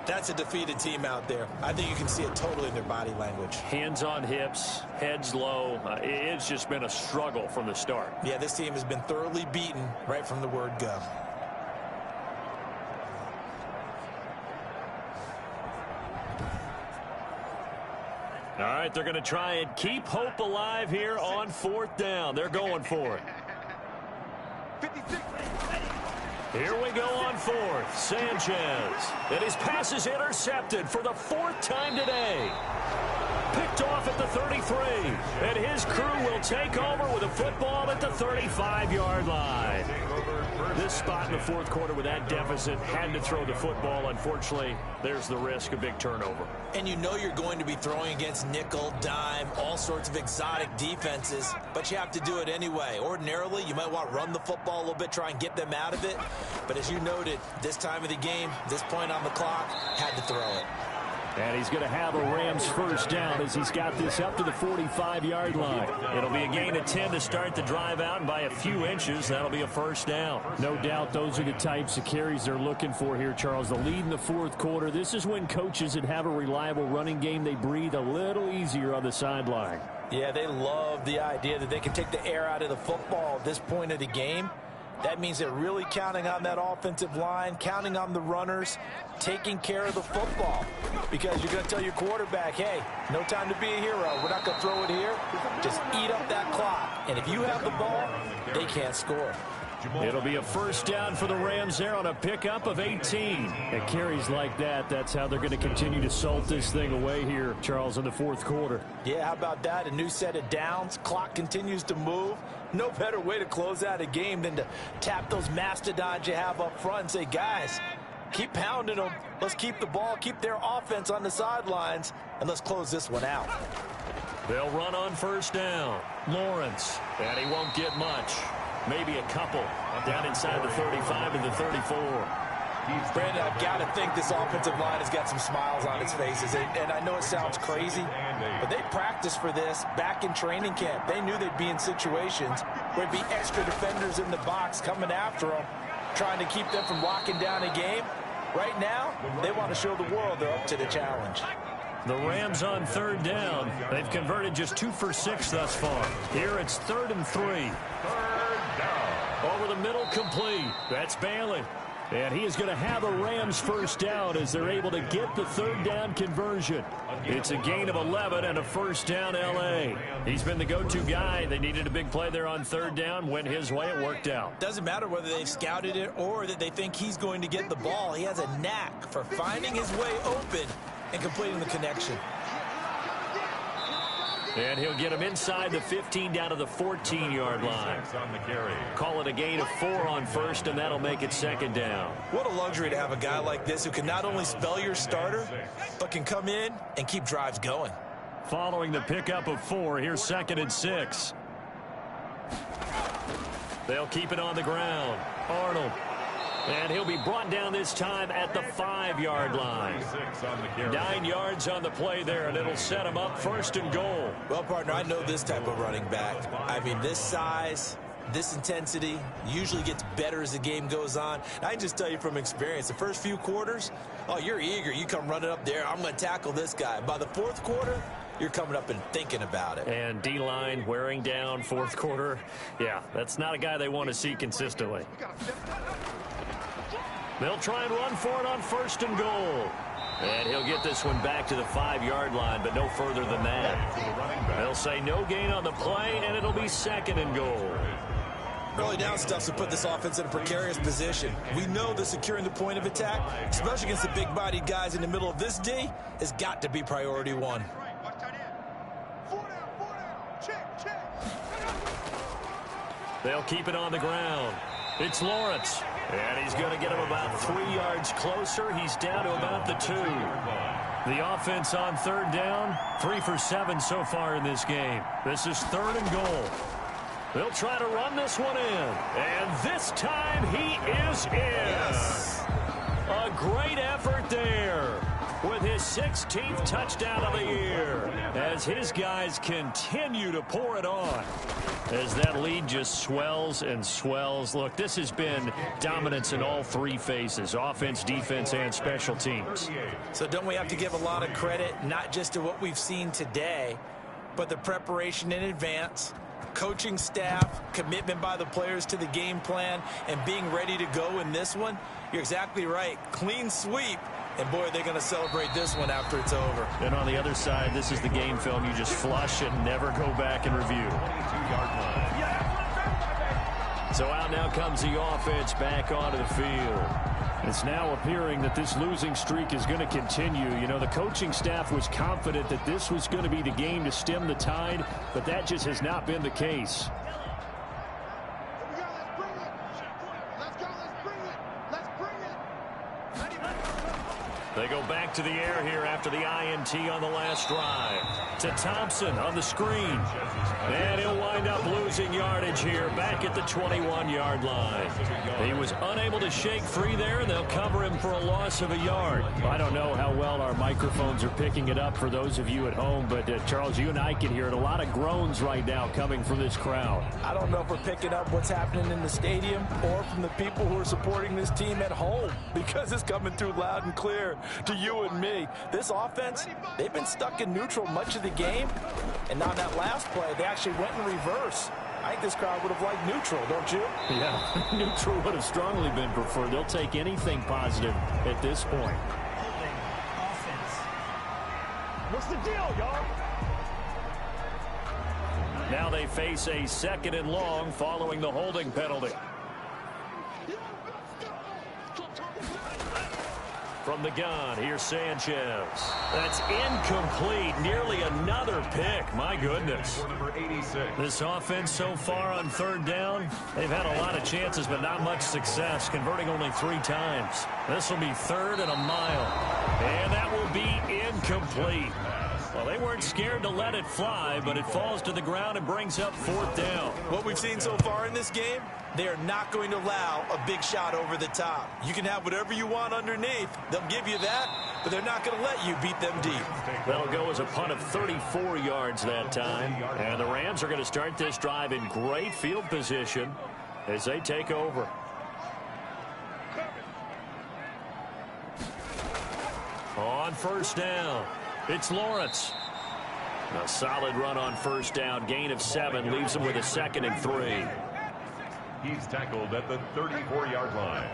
that's a defeated team out there. I think you can see it totally in their body language. Hands on hips, heads low. It's just been a struggle from the start. Yeah, this team has been thoroughly beaten right from the word go. All right, they're going to try and keep hope alive here on 4th down. They're going for it. 56. Here we go on 4th. Sanchez. And his pass is intercepted for the 4th time today. Picked off at the 33. And his crew will take over with a football at the 35-yard line. This spot in the fourth quarter with that deficit, had to throw the football. Unfortunately, there's the risk of big turnover. And you know you're going to be throwing against nickel, dime, all sorts of exotic defenses, but you have to do it anyway. Ordinarily, you might want to run the football a little bit, try and get them out of it. But as you noted, this time of the game, this point on the clock, had to throw it. And he's going to have a Rams first down as he's got this up to the 45-yard line. It'll be a gain of 10 to start the drive out, and by a few inches, that'll be a first down. No doubt those are the types of carries they're looking for here, Charles. The lead in the fourth quarter. This is when coaches that have a reliable running game, they breathe a little easier on the sideline. Yeah, they love the idea that they can take the air out of the football at this point of the game. That means they're really counting on that offensive line, counting on the runners, taking care of the football. Because you're going to tell your quarterback, hey, no time to be a hero. We're not going to throw it here. Just eat up that clock. And if you have the ball, they can't score. It'll be a first down for the Rams there on a pickup of 18. At carries like that, that's how they're going to continue to salt this thing away here, Charles, in the fourth quarter. Yeah, how about that? A new set of downs. Clock continues to move. No better way to close out a game than to tap those mastodons you have up front and say, guys, keep pounding them. Let's keep the ball, keep their offense on the sidelines, and let's close this one out. They'll run on first down. Lawrence, and he won't get much. Maybe a couple down inside the 35 and the 34. Brandon, I've got to think this offensive line has got some smiles on its faces. And I know it sounds crazy, but they practiced for this back in training camp. They knew they'd be in situations where there'd be extra defenders in the box coming after them, trying to keep them from locking down a game. Right now, they want to show the world they're up to the challenge. The Rams on third down. They've converted just 2 for 6 thus far. Here it's 3rd and 3. Over the middle, complete. That's Bailey. And he is going to have a Rams first down as they're able to get the third down conversion. It's a gain of 11 and a first down L.A. He's been the go-to guy. They needed a big play there on third down. Went his way. It worked out. Doesn't matter whether they've scouted it or that they think he's going to get the ball. He has a knack for finding his way open and completing the connection. And he'll get him inside the 15 down to the 14-yard line. Call it a gain of 4 on first, and that'll make it second down. What a luxury to have a guy like this who can not only spell your starter, but can come in and keep drives going. Following the pickup of 4, here's 2nd and 6. They'll keep it on the ground. Arnold. And he'll be brought down this time at the 5-yard line. 9 yards on the play there, and it'll set him up 1st and goal. Well, partner, I know this type of running back. I mean, this size, this intensity usually gets better as the game goes on. I can just tell you from experience, the first few quarters, oh, you're eager. You come running up there. I'm going to tackle this guy. By the fourth quarter, you're coming up and thinking about it. And D-line wearing down fourth quarter. Yeah, that's not a guy they want to see consistently. They'll try and run for it on 1st and goal. And he'll get this one back to the 5-yard line, but no further than that. They'll say no gain on the play, and it'll be 2nd and goal. Early down stuff to put this offense in a precarious position. We know that securing the point of attack, especially against the big-bodied guys in the middle of this D, has got to be priority 1. They'll keep it on the ground. It's Lawrence. And he's going to get him about 3 yards closer. He's down to about the 2. The offense on third down, 3 for 7 so far in this game. This is 3rd and goal. They'll try to run this one in. And this time he is in. Yes. A great effort there with his 16th touchdown of the year as his guys continue to pour it on. As that lead just swells and swells. Look, this has been dominance in all 3 phases, offense, defense, and special teams. So don't we have to give a lot of credit, not just to what we've seen today, but the preparation in advance, coaching staff, commitment by the players to the game plan, and being ready to go in this one? You're exactly right. Clean sweep. And, boy, they're going to celebrate this one after it's over. And on the other side, this is the game film you just flush and never go back and review. So out now comes the offense back onto the field. It's now appearing that this losing streak is going to continue. You know, the coaching staff was confident that this was going to be the game to stem the tide, but that just has not been the case. They go back to the air here after the INT on the last drive. To Thompson on the screen. And he'll wind up losing yardage here back at the 21-yard line. He was unable to shake free there, and they'll cover him for a loss of a yard. I don't know how well our microphones are picking it up for those of you at home, but Charles, you and I can hear it. A lot of groans right now coming from this crowd. I don't know if we're picking up what's happening in the stadium or from the people who are supporting this team at home, because it's coming through loud and clear to you and me. This offense, they've been stuck in neutral much of the game, and on that last play, they actually went in reverse. I think this crowd would have liked neutral, don't you? Yeah, neutral would have strongly been preferred. They'll take anything positive at this point. Offense. What's the deal, y'all? Now they face a 2nd and long following the holding penalty. From the gun, here's Sanchez. That's incomplete. Nearly another pick. My goodness. This offense so far on 3rd down, they've had a lot of chances, but not much success, converting only 3 times. This will be 3rd and a mile. And that will be incomplete. Well, they weren't scared to let it fly, but it falls to the ground and brings up 4th down. What we've seen so far in this game, they are not going to allow a big shot over the top. You can have whatever you want underneath. They'll give you that, but they're not going to let you beat them deep. That'll go as a punt of 34 yards that time. And the Rams are going to start this drive in great field position as they take over. On 1st down, it's Lawrence. A solid run on 1st down. Gain of 7 leaves him with a 2nd and 3. He's tackled at the 34-yard line.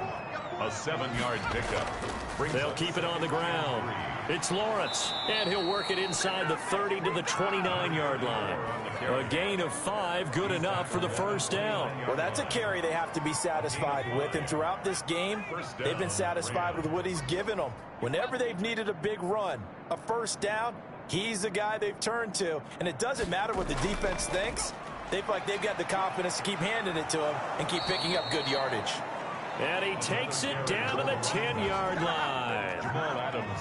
A 7-yard pickup. They'll keep it on the ground. It's Lawrence, and he'll work it inside the 30 to the 29-yard line. A gain of 5, good enough for the 1st down. Well, that's a carry they have to be satisfied with, and throughout this game, they've been satisfied with what he's given them. Whenever they've needed a big run, a 1st down, he's the guy they've turned to, and it doesn't matter what the defense thinks. They feel like they've got the confidence to keep handing it to him and keep picking up good yardage. And he takes it down to the 10-yard line.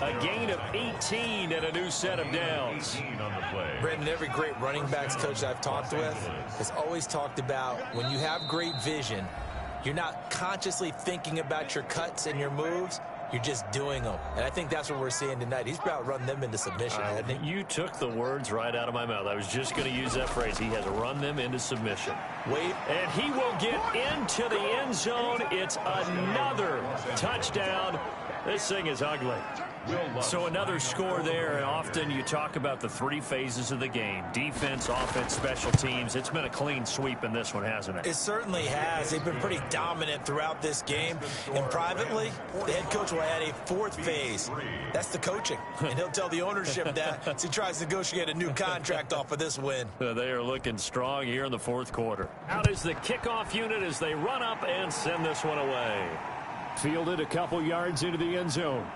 A gain of 18 and a new set of downs. Brendan, every great running backs coach I've talked with has always talked about when you have great vision, you're not consciously thinking about your cuts and your moves. You're just doing them. And I think that's what we're seeing tonight. He's about to run them into submission, hasn't he? You took the words right out of my mouth. I was just going to use that phrase. He has run them into submission. Wait. And he will get into the end zone. It's another touchdown. This thing is ugly. So another score there, and often you talk about the 3 phases of the game. Defense, offense, special teams. It's been a clean sweep in this one, hasn't it? It certainly has. They've been pretty dominant throughout this game. And privately, the head coach will add a 4th phase. That's the coaching. And he'll tell the ownership that as he tries to negotiate a new contract off of this win. They are looking strong here in the 4th quarter. Out is the kickoff unit as they run up and send this one away. Fielded a couple yards into the end zone.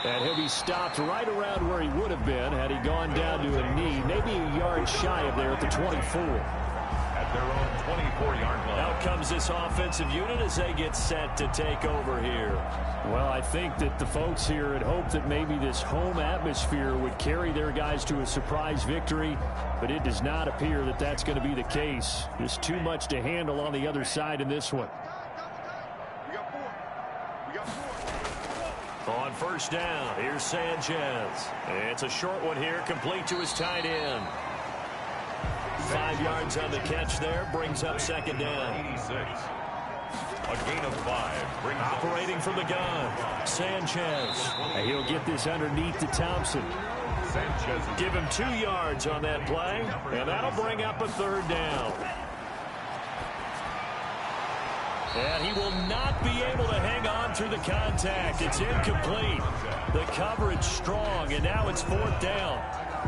And he'll be stopped right around where he would have been had he gone down to a knee, maybe a yard shy of there at the 24. At their own 24-yard line. Out comes this offensive unit as they get set to take over here. Well, I think that the folks here had hoped that maybe this home atmosphere would carry their guys to a surprise victory, but it does not appear that that's going to be the case. Just too much to handle on the other side in this one. On 1st down, here's Sanchez. It's a short one here, complete to his tight end. 5 yards on the catch there, brings up 2nd down. 86. A gain of 5. Brings Operating from the gun, Sanchez. And he'll get this underneath to Thompson. Sanchez. Give him 2 yards on that play, and that'll bring up a 3rd down. And he will not be able to hang on through the contact. It's incomplete. The coverage strong, and now it's 4th down.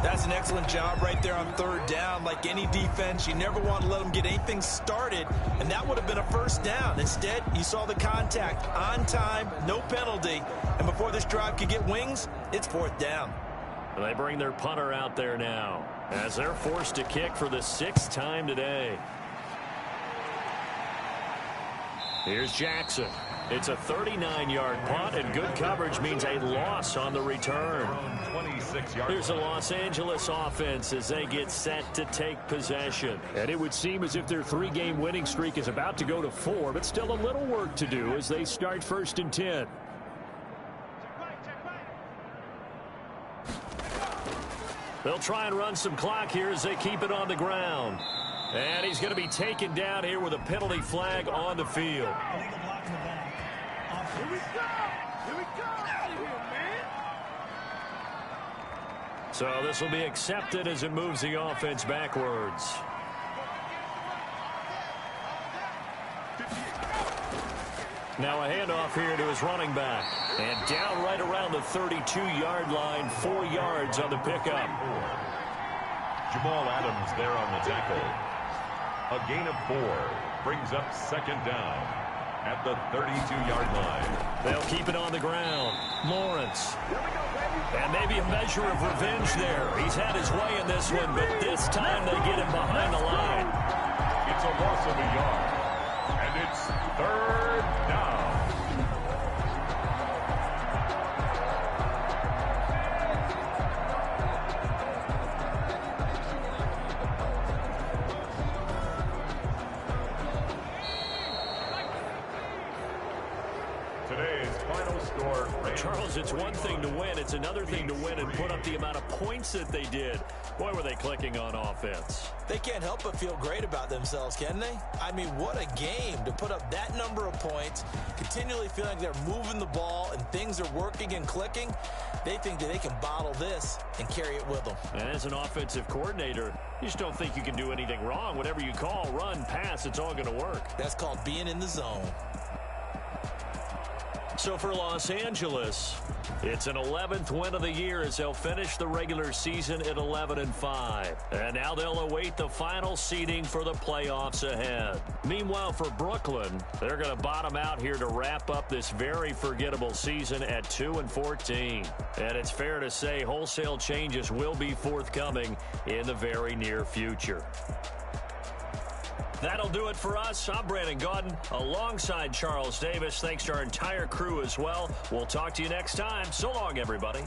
That's an excellent job right there on third down. Like any defense, you never want to let them get anything started, and that would have been a first down. Instead, you saw the contact on time, no penalty, and before this drive could get wings, it's fourth down. They bring their punter out there now as they're forced to kick for the 6th time today. Here's Jackson. It's a 39-yard punt, and good coverage means a loss on the return. Here's the Los Angeles offense as they get set to take possession. And it would seem as if their 3-game winning streak is about to go to 4, but still a little work to do as they start 1st and 10. They'll try and run some clock here as they keep it on the ground. And he's going to be taken down here with a penalty flag on the field. Here we go! Here we go! Get out of here, man! So this will be accepted as it moves the offense backwards. Now a handoff here to his running back. And down right around the 32-yard line, 4 yards on the pickup. Jamal Adams there on the tackle. A gain of 4 brings up 2nd down at the 32-yard line. They'll keep it on the ground. Lawrence. And maybe a measure of revenge there. He's had his way in this one, but this time they get him behind the line. It's a loss of a yard. And it's 3rd down. Today's final score. Charles, it's one thing to win. It's another thing to win and put up the amount of points that they did. Boy, were they clicking on offense. They can't help but feel great about themselves, can they? I mean, what a game to put up that number of points, continually feeling like they're moving the ball and things are working and clicking. They think that they can bottle this and carry it with them. And as an offensive coordinator, you just don't think you can do anything wrong. Whatever you call, run, pass, it's all going to work. That's called being in the zone. So for Los Angeles, it's an 11th win of the year as they'll finish the regular season at 11-5. And now they'll await the final seeding for the playoffs ahead. Meanwhile, for Brooklyn, they're going to bottom out here to wrap up this very forgettable season at 2-14. And it's fair to say wholesale changes will be forthcoming in the very near future. That'll do it for us. I'm Brandon Gaudin alongside Charles Davis. Thanks to our entire crew as well. We'll talk to you next time. So long, everybody.